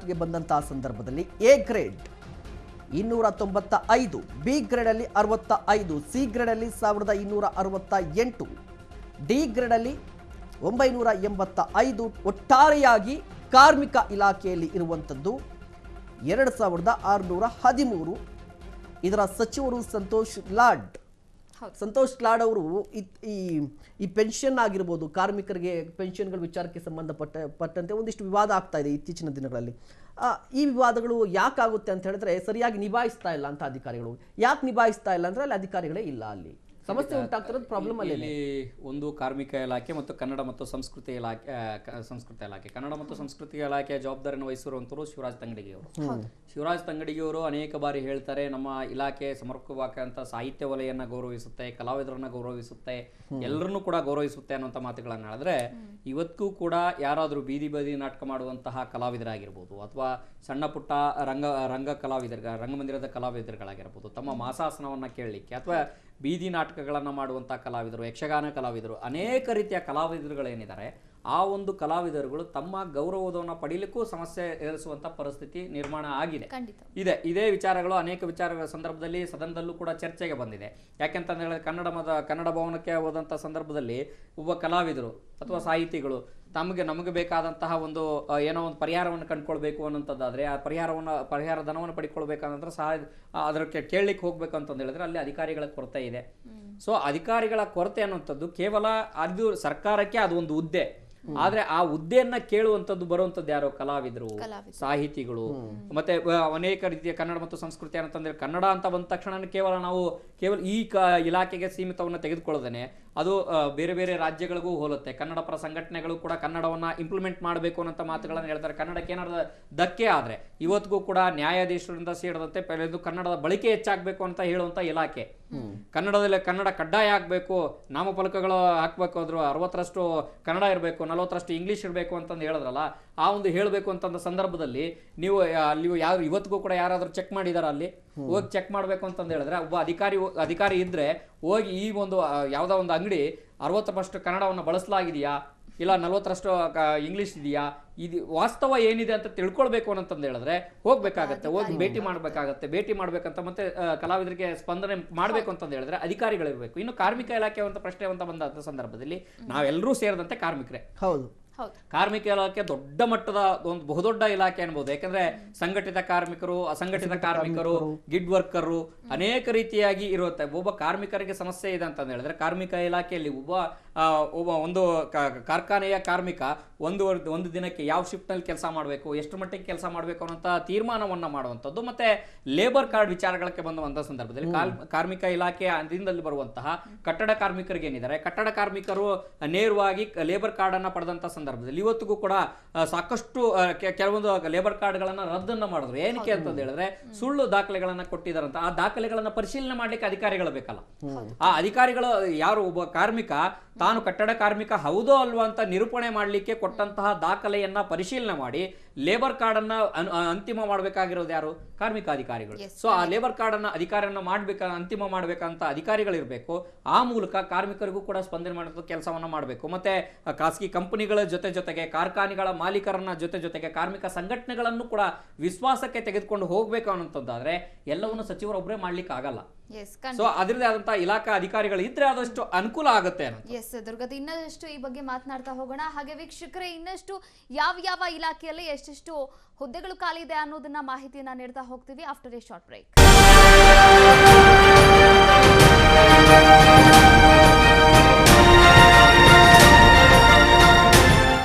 ಇಲಾಖೆಗೆ ಬಂದಂತಹ ಸಂದರ್ಭದಲ್ಲಿ ಎ ಗ್ರೇಡ್ 295, ಬಿ ಗ್ರೇಡಲ್ಲಿ 65, ಸಿ ಗ್ರೇಡಲ್ಲಿ 1268, ಡಿ ಗ್ರೇಡಲ್ಲಿ 985. ಒಟ್ಟಾರೆಯಾಗಿ ಕಾರ್ಮಿಕ ಇಲಾಖೆಯಲ್ಲಿ ಇರುವಂಥದ್ದು 2613. ಇದರ ಸಚಿವರು ಸಂತೋಷ್ ಲಾಡ್ ಅವರು ಈ ಪೆನ್ಷನ್ ಆಗಿರ್ಬೋದು, ಕಾರ್ಮಿಕರಿಗೆ ಪೆನ್ಷನ್ಗಳ ವಿಚಾರಕ್ಕೆ ಸಂಬಂಧಪಟ್ಟಂತೆ ಒಂದಿಷ್ಟು ವಿವಾದ ಆಗ್ತಾ ಇದೆ ಇತ್ತೀಚಿನ ದಿನಗಳಲ್ಲಿ. ಈ ವಿವಾದಗಳು ಯಾಕಾಗುತ್ತೆ ಅಂತ ಹೇಳಿದ್ರೆ ಸರಿಯಾಗಿ ನಿಭಾಯಿಸ್ತಾ ಇಲ್ಲ ಅಂತ ಅಧಿಕಾರಿಗಳು. ಯಾಕೆ ನಿಭಾಯಿಸ್ತಾ ಇಲ್ಲ ಅಂದ್ರೆ ಅಲ್ಲಿ ಅಧಿಕಾರಿಗಳೇ ಇಲ್ಲ, ಅಲ್ಲಿ ಸಮಸ್ಯೆ ಉಂಟಾಗ್ತಿರೋದು ಪ್ರಾಬ್ಲಮ್ ಅಲ್ಲಿ. ಒಂದು ಕಾರ್ಮಿಕ ಇಲಾಖೆ ಮತ್ತು ಕನ್ನಡ ಮತ್ತು ಸಂಸ್ಕೃತಿ ಇಲಾಖೆ ಕನ್ನಡ ಮತ್ತು ಸಂಸ್ಕೃತಿ ಇಲಾಖೆಯ ಜವಾಬ್ದಾರಿಯನ್ನು ವಹಿಸಿರುವಂತರು ಶಿವರಾಜ್ ತಂಗಡಿಗೆ ಅವರು ಅನೇಕ ಬಾರಿ ಹೇಳ್ತಾರೆ, ನಮ್ಮ ಇಲಾಖೆ ಸಮರ್ಪಕವಾದಂತ ಸಾಹಿತ್ಯ ವಲಯನ್ನ ಗೌರವಿಸುತ್ತೆ, ಕಲಾವಿದರನ್ನ ಗೌರವಿಸುತ್ತೆ, ಎಲ್ಲರನ್ನೂ ಕೂಡ ಗೌರವಿಸುತ್ತೆ ಅನ್ನುವಂಥ ಮಾತುಗಳನ್ನ ಹೇಳಿದ್ರೆ, ಇವತ್ತಿಗೂ ಕೂಡ ಯಾರಾದರೂ ಬೀದಿ ನಾಟಕ ಮಾಡುವಂತಹ ಕಲಾವಿದರಾಗಿರ್ಬೋದು ಅಥವಾ ಸಣ್ಣ ಪುಟ್ಟ ರಂಗ ರಂಗಮಂದಿರದ ಕಲಾವಿದರುಗಳಾಗಿರ್ಬೋದು, ತಮ್ಮ ಮಾಸಾಸನವನ್ನ ಕೇಳಲಿಕ್ಕೆ ಅಥವಾ ಬೀದಿ ನಾಟಕಗಳನ್ನು ಮಾಡುವಂಥ ಕಲಾವಿದರು, ಯಕ್ಷಗಾನ ಕಲಾವಿದರು, ಅನೇಕ ರೀತಿಯ ಕಲಾವಿದರುಗಳೇನಿದ್ದಾರೆ, ಆ ಒಂದು ಕಲಾವಿದರುಗಳು ತಮ್ಮ ಗೌರವವನ್ನು ಪಡೀಲಿಕ್ಕೂ ಸಮಸ್ಯೆ ಎದುರಿಸುವಂಥ ಪರಿಸ್ಥಿತಿ ನಿರ್ಮಾಣ ಆಗಿದೆ. ಇದೇ ವಿಚಾರಗಳು ಅನೇಕ ವಿಚಾರಗಳ ಸಂದರ್ಭದಲ್ಲಿ ಸದನದಲ್ಲೂ ಕೂಡ ಚರ್ಚೆಗೆ ಬಂದಿದೆ. ಯಾಕೆಂತ ಹೇಳಿದ್ರೆ ಕನ್ನಡ ಭವನಕ್ಕೆ ಹೋದಂಥ ಸಂದರ್ಭದಲ್ಲಿ ಒಬ್ಬ ಕಲಾವಿದರು ಅಥವಾ ಸಾಹಿತಿಗಳು ನಮಗೆ ಬೇಕಾದಂತಹ ಒಂದು ಏನೋ ಒಂದು ಪರಿಹಾರವನ್ನು ಕಂಡುಕೊಳ್ಬೇಕು ಅನ್ನೋಂಥದ್ದಾದ್ರೆ ಆ ಪರಿಹಾರ ಧನವನ್ನು ಪಡ್ಕೊಳ್ಬೇಕಂದ್ರೆ ಅದಕ್ಕೆ ಕೇಳಲಿಕ್ಕೆ ಹೋಗ್ಬೇಕು ಅಂತ ಹೇಳಿದ್ರೆ ಅಲ್ಲಿ ಅಧಿಕಾರಿಗಳ ಕೊರತೆ ಇದೆ. ಸೊ ಅಧಿಕಾರಿಗಳ ಕೊರತೆ ಅನ್ನುವಂಥದ್ದು ಕೇವಲ ಅದು ಸರ್ಕಾರಕ್ಕೆ ಅದು ಒಂದು ಹುದ್ದೆ, ಆದ್ರೆ ಆ ಹುದ್ದೆಯನ್ನ ಕೇಳುವಂಥದ್ದು ಬರುವಂಥದ್ದು ಯಾರೋ ಕಲಾವಿದರು, ಸಾಹಿತಿಗಳು, ಮತ್ತೆ ಅನೇಕ ರೀತಿಯ ಕನ್ನಡ ಮತ್ತು ಸಂಸ್ಕೃತಿ ಅಂತಂದ್ರೆ ಕನ್ನಡ ಅಂತ ಬಂದ ತಕ್ಷಣ ಕೇವಲ ಈ ಇಲಾಖೆಗೆ ಸೀಮಿತವನ್ನು ತೆಗೆದುಕೊಳ್ಳದೇನೆ ಅದು ಬೇರೆ ಬೇರೆ ರಾಜ್ಯಗಳಿಗೂ ಹೋಲುತ್ತೆ. ಕನ್ನಡ ಪರ ಸಂಘಟನೆಗಳು ಕೂಡ ಕನ್ನಡವನ್ನ ಇಂಪ್ಲಿಮೆಂಟ್ ಮಾಡಬೇಕು ಅನ್ನೋ ಮಾತುಗಳನ್ನು ಹೇಳ್ತಾರೆ. ಕನ್ನಡಕ್ಕೆ ಏನಾದ್ರು ಧಕ್ಕೆ ಆದ್ರೆ ಇವತ್ತಿಗೂ ಕೂಡ ನ್ಯಾಯಾಧೀಶರಿಂದ ಸೇರಿದಂತೆ ಕನ್ನಡದ ಬಳಕೆ ಹೆಚ್ಚಾಗಬೇಕು ಅಂತ ಹೇಳುವಂತ ಇಲಾಖೆ. ಕನ್ನಡ ಕಡ್ಡಾಯ ಆಗ್ಬೇಕು, ನಾಮಫಲಕಗಳು ಹಾಕ್ಬೇಕು, ಅದ್ರ 60% ಕನ್ನಡ ಇರಬೇಕು, 40% ಇಂಗ್ಲಿಷ್ ಇರಬೇಕು ಅಂತಂದು ಹೇಳಿದ್ರಲ್ಲ, ಆ ಒಂದು ಹೇಳಬೇಕು ಅಂತಂದ ಸಂದರ್ಭದಲ್ಲಿ ನೀವು ಯಾರು ಇವತ್ತಿಗೂ ಕೂಡ ಯಾರಾದ್ರೂ ಚೆಕ್ ಮಾಡಿದಾರ? ಅಲ್ಲಿ ಹೋಗಿ ಚೆಕ್ ಮಾಡ್ಬೇಕು ಅಂತಂದು ಹೇಳಿದ್ರೆ ಒಬ್ಬ ಅಧಿಕಾರಿ ಇದ್ರೆ ಹೋಗಿ ಈ ಒಂದು ಯಾವ್ದೋ ಒಂದು ಅಂಗಡಿ 60% ಕನ್ನಡವನ್ನು ಬಳಸಲಾಗಿದೆಯಾ ಇಲ್ಲ 40% ಇಂಗ್ಲಿಷ್ ಇದೆಯಾ, ಇದು ವಾಸ್ತವ ಏನಿದೆ ಅಂತ ತಿಳ್ಕೊಳ್ಬೇಕು ಅಂತಂದು ಹೇಳಿದ್ರೆ ಹೋಗ್ಬೇಕಾಗತ್ತೆ, ಹೋಗಿ ಭೇಟಿ ಮಾಡ್ಬೇಕಂತ ಮತ್ತೆ ಕಲಾವಿದರಿಗೆ ಸ್ಪಂದನೆ ಮಾಡ್ಬೇಕು ಅಂತಂದು ಹೇಳಿದ್ರೆ ಅಧಿಕಾರಿಗಳಿರ್ಬೇಕು. ಇನ್ನು ಕಾರ್ಮಿಕ ಇಲಾಖೆ ಅಂತ ಪ್ರಶ್ನೆ ಅಂತ ಬಂದ ಸಂದರ್ಭದಲ್ಲಿ ನಾವೆಲ್ಲರೂ ಸೇರಿದಂತೆ ಕಾರ್ಮಿಕರೇ. ಕಾರ್ಮಿಕ ಇಲಾಖೆ ದೊಡ್ಡ ಮಟ್ಟದ ಒಂದು ಬಹುದೊಡ್ಡ ಇಲಾಖೆ ಅನ್ಬೋದು. ಯಾಕಂದ್ರೆ ಸಂಘಟಿತ ಕಾರ್ಮಿಕರು, ಅಸಂಘಟಿತ ಕಾರ್ಮಿಕರು, ಗಿಡ್ ವರ್ಕರು ಅನೇಕ ರೀತಿಯಾಗಿ ಇರುತ್ತೆ. ಒಬ್ಬ ಕಾರ್ಮಿಕರಿಗೆ ಸಮಸ್ಯೆ ಇದೆ ಅಂತ ಹೇಳಿದ್ರೆ ಕಾರ್ಮಿಕ ಇಲಾಖೆಯಲ್ಲಿ ಒಬ್ಬ ಒಂದು ಕಾರ್ಖಾನೆಯ ಕಾರ್ಮಿಕ ಒಂದು ದಿನಕ್ಕೆ ಯಾವ ಶಿಫ್ಟ್ ನಲ್ಲಿ ಕೆಲಸ ಮಾಡಬೇಕು, ಎಷ್ಟು ಮಟ್ಟಿಗೆ ಕೆಲಸ ಮಾಡಬೇಕು ಅನ್ನೋ ತೀರ್ಮಾನವನ್ನ ಮಾಡುವಂಥದ್ದು. ಮತ್ತೆ ಲೇಬರ್ ಕಾರ್ಡ್ ವಿಚಾರಗಳಿಗೆ ಬಂದಂತಹ ಸಂದರ್ಭದಲ್ಲಿ ಕಾರ್ಮಿಕ ಇಲಾಖೆ ಅಧೀನದಲ್ಲಿ ಬರುವಂತಹ ಕಟ್ಟಡ ಕಾರ್ಮಿಕರಿಗೆ ಏನಿದ್ದಾರೆ, ಕಟ್ಟಡ ಕಾರ್ಮಿಕರು ನೇರವಾಗಿ ಲೇಬರ್ ಕಾರ್ಡ್ ಅನ್ನ ಪಡೆದಂತ ಸಂದರ್ಭದಲ್ಲಿ ಇವತ್ತಿಗೂ ಕೂಡ ಸಾಕಷ್ಟು ಕೆಲವೊಂದು ಲೇಬರ್ ಕಾರ್ಡ್ಗಳನ್ನ ರದ್ದನ್ನ ಮಾಡಿದ್ರು. ಏನಕ್ಕೆ ಅಂತ ಹೇಳಿದ್ರೆ ಸುಳ್ಳು ದಾಖಲೆಗಳನ್ನ ಕೊಟ್ಟಿದಾರಂತ. ಆ ದಾಖಲೆಗಳನ್ನ ಪರಿಶೀಲನೆ ಮಾಡ್ಲಿಕ್ಕೆ ಅಧಿಕಾರಿಗಳು ಬೇಕಲ್ಲ. ಆ ಅಧಿಕಾರಿಗಳು ಯಾರು ಒಬ್ಬ ಕಾರ್ಮಿಕ ತಾನು ಕಟ್ಟಡ ಕಾರ್ಮಿಕ ಹೌದೋ ಅಲ್ವಾ ಅಂತ ನಿರೂಪಣೆ ಮಾಡಲಿಕ್ಕೆ ಕೊಟ್ಟಂತಹ ದಾಖಲೆಯನ್ನ ಪರಿಶೀಲನೆ ಮಾಡಿ ಲೇಬರ್ ಕಾರ್ಡ್ ಅನ್ನ ಅಂತಿಮ ಮಾಡಬೇಕಾಗಿರೋದು ಯಾರು? ಕಾರ್ಮಿಕ ಅಧಿಕಾರಿಗಳು. ಸೊ ಆ ಲೇಬರ್ ಕಾರ್ಡ್ ಅನ್ನ ಅಧಿಕಾರಿಯನ್ನ ಅಂತಿಮ ಮಾಡ್ಬೇಕಂತ ಅಧಿಕಾರಿಗಳಿರ್ಬೇಕು. ಆ ಮೂಲಕ ಕಾರ್ಮಿಕರಿಗೂ ಕೂಡ ಸ್ಪಂದನೆ ಮಾಡುವ ಕೆಲಸವನ್ನ ಮಾಡಬೇಕು. ಮತ್ತೆ ಖಾಸಗಿ ಕಂಪನಿಗಳ ಜೊತೆಗೆ ಕಾರ್ಖಾನೆಗಳ ಮಾಲೀಕರನ್ನ ಜೊತೆಗೆ ಕಾರ್ಮಿಕ ಸಂಘಟನೆಗಳನ್ನು ಕೂಡ ವಿಶ್ವಾಸಕ್ಕೆ ತೆಗೆದುಕೊಂಡು ಹೋಗ್ಬೇಕು ಅನ್ನೋದಾದ್ರೆ ಎಲ್ಲವನ್ನು ಸಚಿವರೊಬ್ಬರೇ ಮಾಡ್ಲಿಕ್ಕೆ ಆಗಲ್ಲ. ಸೊ ಅದರದೇ ಆದಂತಹ ಇಲಾಖಾ ಅಧಿಕಾರಿಗಳು ಇದ್ರೆ ಆದಷ್ಟು ಅನುಕೂಲ ಆಗುತ್ತೆ. ದುರ್ಗದ ಇನ್ನಷ್ಟು ಈ ಬಗ್ಗೆ ಮಾತನಾಡ್ತಾ ಹೋಗೋಣ. ಹಾಗೆ ವೀಕ್ಷಕರೇ, ಇನ್ನಷ್ಟು ಯಾವ ಇಲಾಖೆಯಲ್ಲಿ ಎಷ್ಟೆಷ್ಟು ಹುದ್ದೆಗಳು ಖಾಲಿ ಇದೆ ಅನ್ನೋದನ್ನ ಮಾಹಿತಿಯನ್ನ ನೀಡ್ತಾ ಹೋಗ್ತೀವಿ ಆಫ್ಟರ್ ಎ ಶಾರ್ಟ್ ಬ್ರೇಕ್.